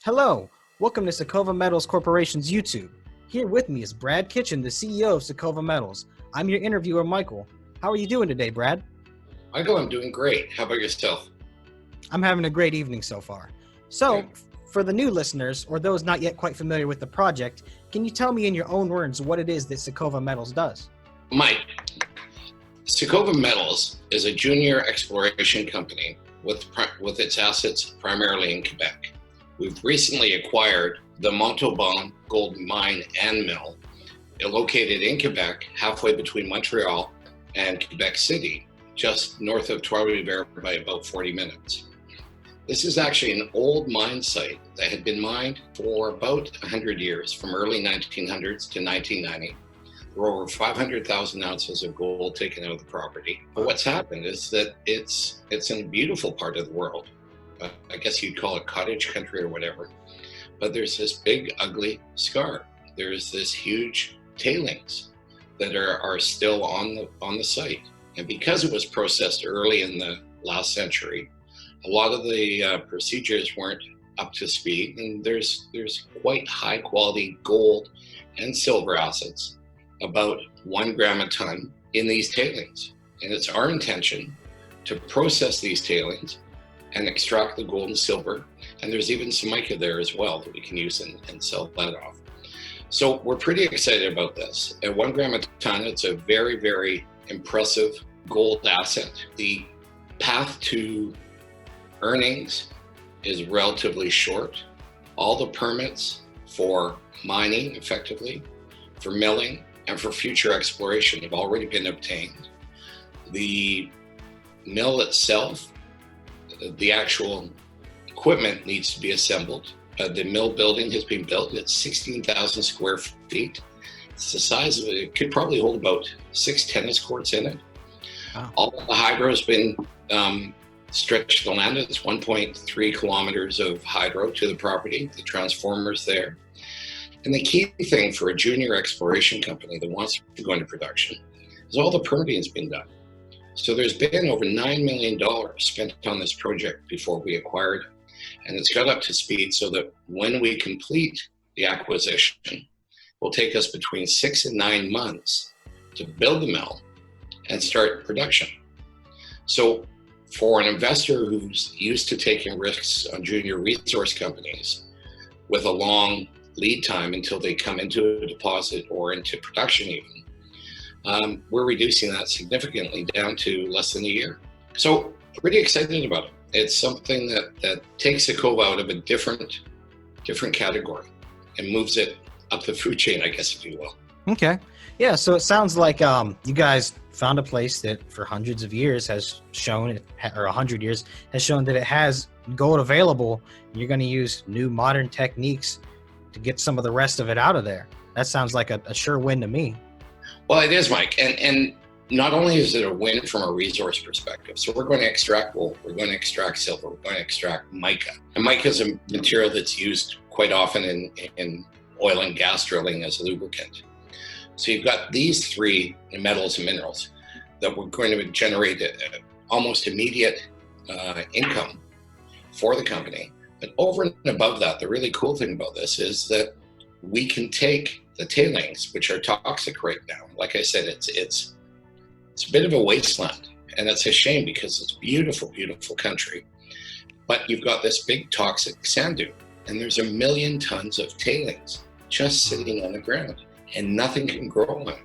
Hello, welcome to Secova Metals Corporation's YouTube. Here with me is Brad Kitchen, the CEO of Secova Metals. I'm your interviewer, Michael. How are you doing today, Brad? Michael, I'm doing great. How about yourself? I'm having a great evening so far. So, for the new listeners, or those not yet quite familiar with the project, can you tell me in your own words what it is that Secova Metals does? Mike, Secova Metals is a junior exploration company with its assets primarily in Quebec. We've recently acquired the Montauban gold mine and mill, located in Quebec, halfway between Montreal and Quebec City, just north of Trois-Rivières by about 40 minutes. This is actually an old mine site that had been mined for about 100 years, from early 1900s to 1990. There were over 500,000 ounces of gold taken out of the property. But what's happened is that it's in a beautiful part of the world. I guess you'd call it cottage country or whatever. But there's this big, ugly scar. There's this huge tailings that are still on the site. And because it was processed early in the last century, a lot of the procedures weren't up to speed, and there's quite high quality gold and silver assets, about 1 gram a ton in these tailings. And it's our intention to process these tailings and extract the gold and silver. And there's even some mica there as well that we can use and sell that off. So we're pretty excited about this. At 1 gram a ton, it's a very, very impressive gold asset. The path to earnings is relatively short. All the permits for mining, effectively, for milling, and for future exploration have already been obtained. The mill itself, the actual equipment needs to be assembled. The mill building has been built. It's 16,000 square feet. It's the size of it. It could probably hold about 6 tennis courts in it. Wow. All the hydro has been stretched to the land. It's 1.3 kilometers of hydro to the property, the transformers there. And the key thing for a junior exploration company that wants to go into production is all the permitting has been done. So there's been over $9 million spent on this project before we acquired it. And it's got up to speed so that when we complete the acquisition, it will take us between 6 and 9 months to build the mill and start production. So for an investor who's used to taking risks on junior resource companies with a long lead time until they come into a deposit or into production even, we're reducing that significantly down to less than a year. So pretty excited about it. It's something that takes Secova out of a different category and moves it up the food chain, I guess, if you will. Okay. Yeah, so it sounds like you guys found a place that for hundreds of years has shown, or 100 years, has shown that it has gold available. And you're going to use new modern techniques to get some of the rest of it out of there. That sounds like a sure win to me. Well, it is, Mike. And not only is it a win from a resource perspective, so we're going to extract gold, we're going to extract silver, we're going to extract mica. And mica is a material that's used quite often in oil and gas drilling as a lubricant. So you've got these three metals and minerals that we're going to generate almost immediate income for the company. But over and above that, the really cool thing about this is that we can take the tailings, which are toxic right now. Like I said, it's a bit of a wasteland, and it's a shame because it's beautiful, beautiful country. But you've got this big toxic sand dune, and there's 1 million tons of tailings just sitting on the ground, and nothing can grow on it.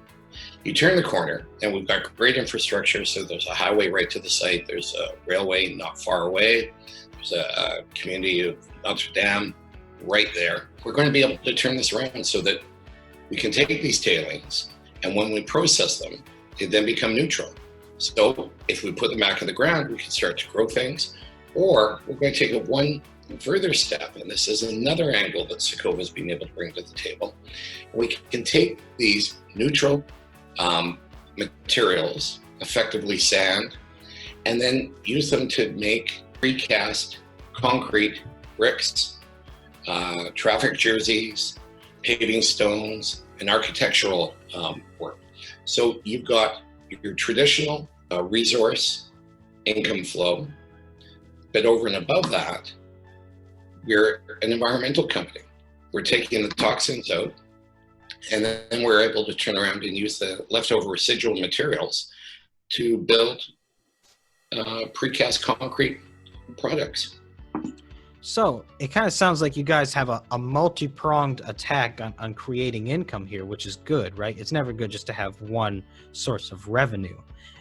You turn the corner, and we've got great infrastructure. So there's a highway right to the site. There's a railway not far away. There's a community of Notre Dame right there. We're going to be able to turn this around so that we can take these tailings, and when we process them, they then become neutral. So if we put them back in the ground, we can start to grow things, or we're going to take it one further step, and this is another angle that Secova has been able to bring to the table. We can take these neutral materials, effectively sand, and then use them to make precast concrete bricks, traffic jerseys, paving stones, and architectural work. So you've got your traditional resource income flow, but over and above that, we're an environmental company. We're taking the toxins out, and then we're able to turn around and use the leftover residual materials to build precast concrete products. So it kind of sounds like you guys have a multi-pronged attack on creating income here, which is good, right? It's never good just to have one source of revenue.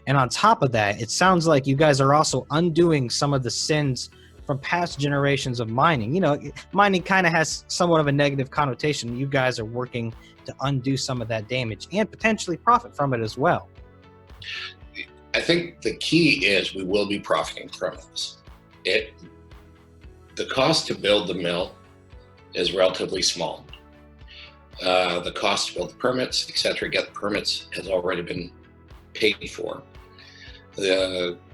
And on top of that, it sounds like you guys are also undoing some of the sins from past generations of mining. You know, mining kind of has somewhat of a negative connotation. You guys are working to undo some of that damage and potentially profit from it as well. I think the key is we will be profiting from this. The cost to build the mill is relatively small. The cost to build the permits, etc., get the permits has already been paid for.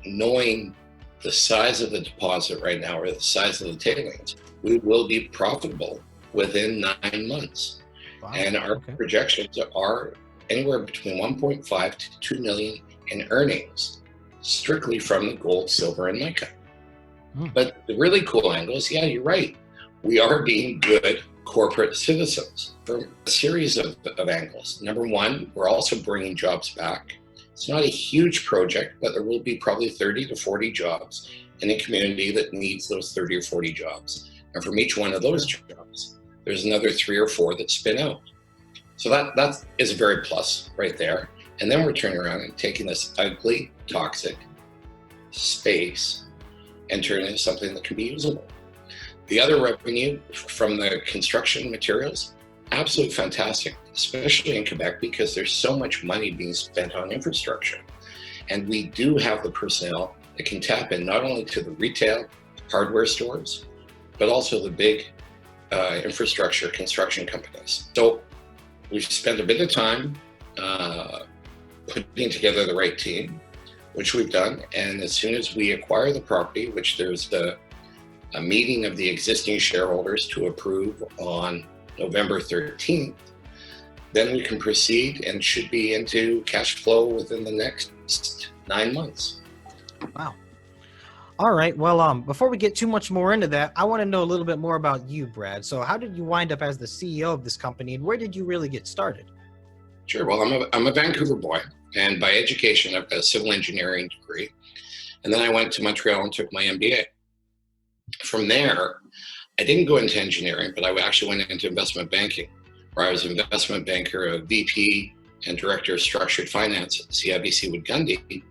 Knowing the size of the deposit right now, or the size of the tailings, we will be profitable within 9 months. Wow. And our projections are anywhere between 1.5 to 2 million in earnings, strictly from the gold, silver, and mica. But the really cool angle is, yeah, you're right. We are being good corporate citizens from a series of angles. Number one, we're also bringing jobs back. It's not a huge project, but there will be probably 30 to 40 jobs in a community that needs those 30 or 40 jobs. And from each one of those jobs, there's another 3 or 4 that spin out. So that is a very plus right there. And then we're turning around and taking this ugly, toxic space and turn it into something that can be usable. The other revenue from the construction materials, absolutely fantastic, especially in Quebec, because there's so much money being spent on infrastructure. And we do have the personnel that can tap in not only to the retail hardware stores, but also the big infrastructure construction companies. So we've spent a bit of time putting together the right team, which we've done. And as soon as we acquire the property, which there's a meeting of the existing shareholders to approve on November 13th, then we can proceed and should be into cash flow within the next 9 months. Wow. All right. Well, before we get too much more into that, I want to know a little bit more about you, Brad. So how did you wind up as the CEO of this company, and where did you really get started? Sure. Well, I'm a Vancouver boy, and by education, I've got a civil engineering degree. And then I went to Montreal and took my MBA. From there, I didn't go into engineering, but I actually went into investment banking, where I was an investment banker, a VP and director of structured finance at CIBC Wood Gundy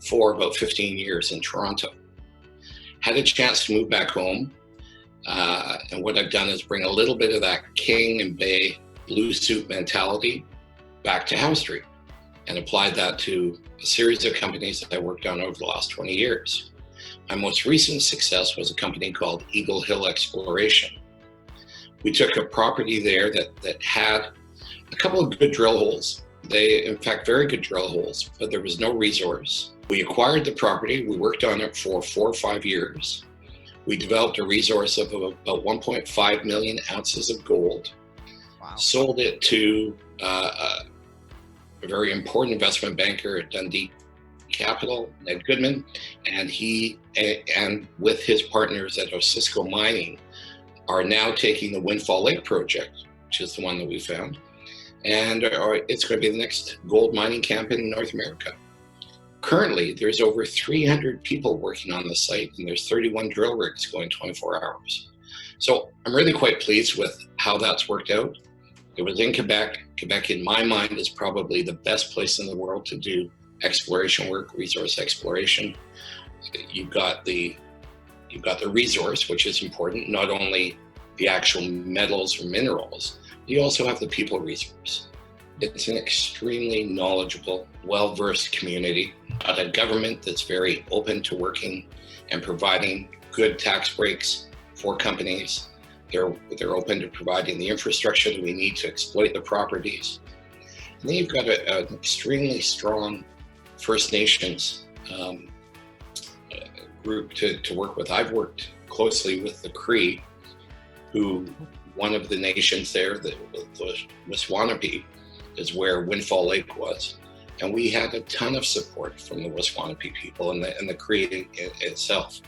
for about 15 years in Toronto. Had a chance to move back home. And what I've done is bring a little bit of that King and Bay blue suit mentality back to Howe Street and applied that to a series of companies that I worked on over the last 20 years. My most recent success was a company called Eagle Hill Exploration. We took a property there that had a couple of good drill holes. In fact, very good drill holes, but there was no resource. We acquired the property. We worked on it for 4 or 5 years. We developed a resource of about 1.5 million ounces of gold. Wow. Sold it to a very important investment banker at Dundee Capital, Ned Goodman, and he and with his partners at Osisko Mining are now taking the Windfall Lake project, which is the one that we found, and it's going to be the next gold mining camp in North America. Currently, there's over 300 people working on the site, and there's 31 drill rigs going 24 hours. So I'm really quite pleased with how that's worked out. It was in Quebec. Quebec, in my mind, is probably the best place in the world to do exploration work, resource exploration. You've got the resource, which is important, not only the actual metals or minerals, you also have the people resource. It's an extremely knowledgeable, well-versed community, a government that's very open to working and providing good tax breaks for companies. They're open to providing the infrastructure that we need to exploit the properties. And then you've got an extremely strong First Nations group to work with. I've worked closely with the Cree, who one of the nations there, the Waswanipi, is where Windfall Lake was. And we had a ton of support from the Waswanipi people and the Cree itself.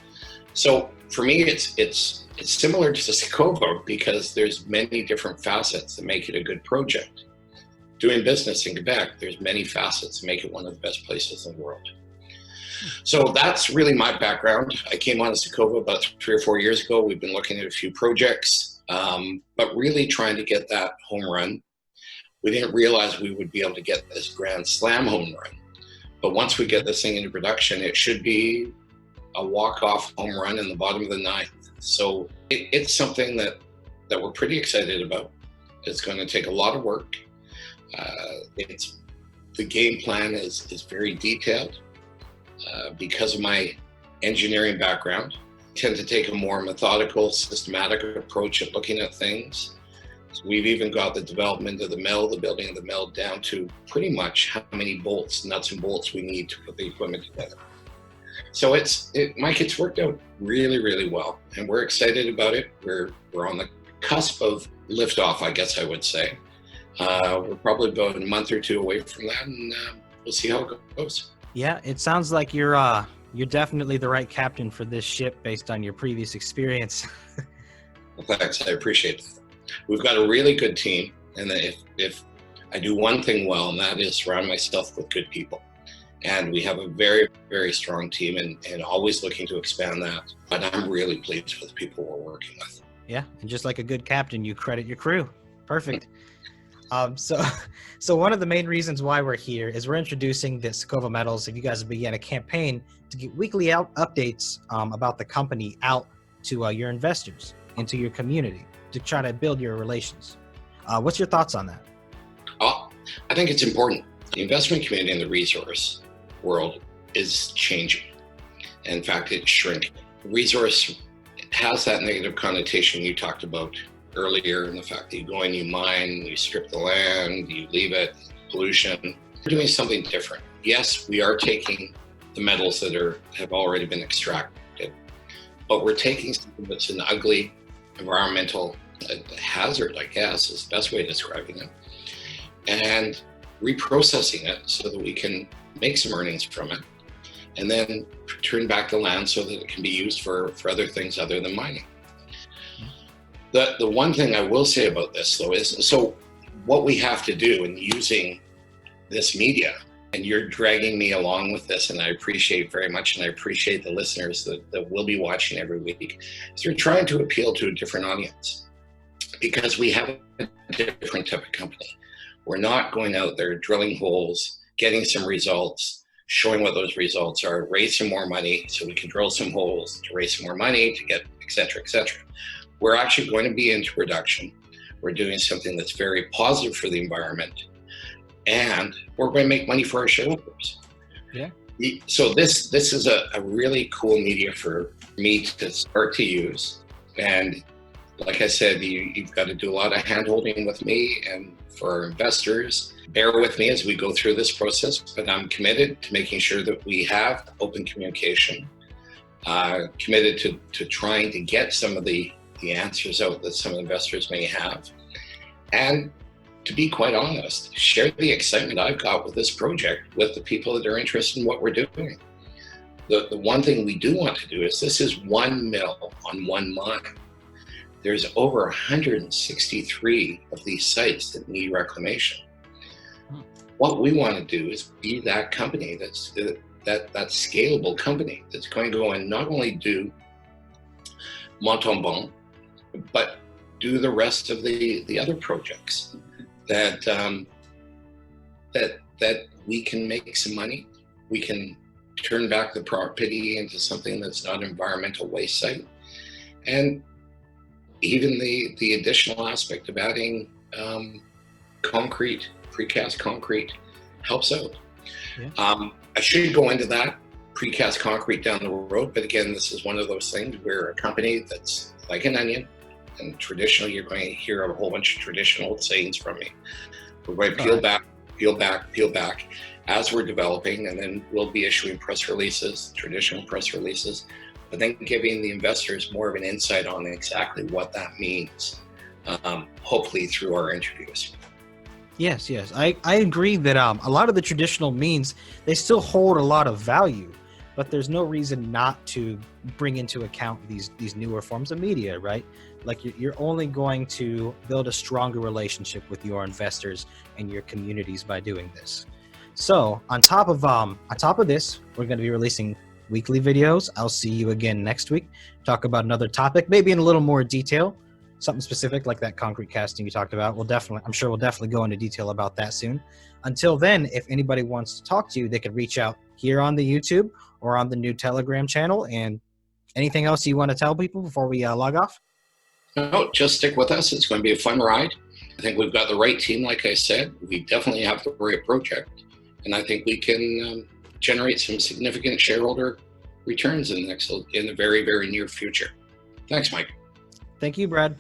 So for me, it's similar to Secova because there's many different facets that make it a good project. Doing business in Quebec, there's many facets that make it one of the best places in the world. So that's really my background. I came on to Secova about 3 or 4 years ago. We've been looking at a few projects, but really trying to get that home run. We didn't realize we would be able to get this grand slam home run. But once we get this thing into production, it should be a walk-off home run in the bottom of the ninth. So it's something that we're pretty excited about. It's going to take a lot of work. The game plan is very detailed. Because of my engineering background, I tend to take a more methodical, systematic approach at looking at things. So we've even got the development of the mill, the building of the mill, down to pretty much how many bolts, nuts and bolts we need to put the equipment together. So Mike, it's worked out really, really well, and we're excited about it. We're on the cusp of liftoff, I guess I would say. We're probably about a month or 2 away from that, and we'll see how it goes. Yeah, it sounds like you're definitely the right captain for this ship based on your previous experience. Well, thanks, I appreciate it. We've got a really good team, and if I do one thing well, and that is surround myself with good people. And we have a very, very strong team, and always looking to expand that. But I'm really pleased with the people we're working with. Yeah, and just like a good captain, you credit your crew. Perfect. So one of the main reasons why we're here is we're introducing the Secova Metals. If you guys have began a campaign to get weekly updates about the company out to your investors and to your community to try to build your relations. What's your thoughts on that? I think it's important. The investment community in the resource world is changing. In fact, it's shrinking. Resource has that negative connotation you talked about earlier, in the fact that you go and you mine, you strip the land, you leave it, pollution. We're doing something different. Yes, we are taking the metals that have already been extracted, but we're taking something that's an ugly environmental hazard, I guess, is the best way of describing it, and reprocessing it so that we can make some earnings from it, and then turn back the land so that it can be used for other things other than mining. The one thing I will say about this, though, is so what we have to do in using this media, and you're dragging me along with this, and I appreciate very much, and I appreciate the listeners that will be watching every week, is we're trying to appeal to a different audience because we have a different type of company. We're not going out there drilling holes, getting some results, showing what those results are, raise some more money so we can drill some holes to raise some more money to get et cetera, et cetera. We're actually going to be into production. We're doing something that's very positive for the environment, and we're going to make money for our shareholders. Yeah. So this is a really cool media for me to start to use. And like I said, you've got to do a lot of hand-holding with me, and for our investors, bear with me as we go through this process, but I'm committed to making sure that we have open communication, committed to trying to get some of the answers out that some investors may have. And to be quite honest, share the excitement I've got with this project with the people that are interested in what we're doing. The one thing we do want to do is this is one mill on one mine. There's over 163 of these sites that need reclamation. What we want to do is be that company that's that scalable company that's going to go and not only do Montalban, but do the rest of the other projects that we can make some money. We can turn back the property into something that's not an environmental waste site, and even the additional aspect of adding concrete, precast concrete, helps out. Yeah. I should go into that precast concrete down the road, but again, this is one of those things. We're a company that's like an onion, and traditionally you're going to hear a whole bunch of traditional sayings from me. We're going to peel back, peel back, peel back as we're developing, and then we'll be issuing press releases, traditional press releases, but then giving the investors more of an insight on exactly what that means, hopefully through our interviews. Yes. I agree that a lot of the traditional means, they still hold a lot of value, but there's no reason not to bring into account these newer forms of media, right? Like you're only going to build a stronger relationship with your investors and your communities by doing this. So on top of this, we're going to be releasing weekly videos. I'll see you again next week. Talk about another topic, maybe in a little more detail, something specific like that concrete casting you talked about. I'm sure we'll definitely go into detail about that soon. Until then, if anybody wants to talk to you, they can reach out here on the YouTube or on the new Telegram channel. And anything else you want to tell people before we log off? No, just stick with us. It's going to be a fun ride. I think we've got the right team, like I said. We definitely have the right project. And I think we can generate some significant shareholder returns in the very, very near future. Thanks, Mike. Thank you, Brad.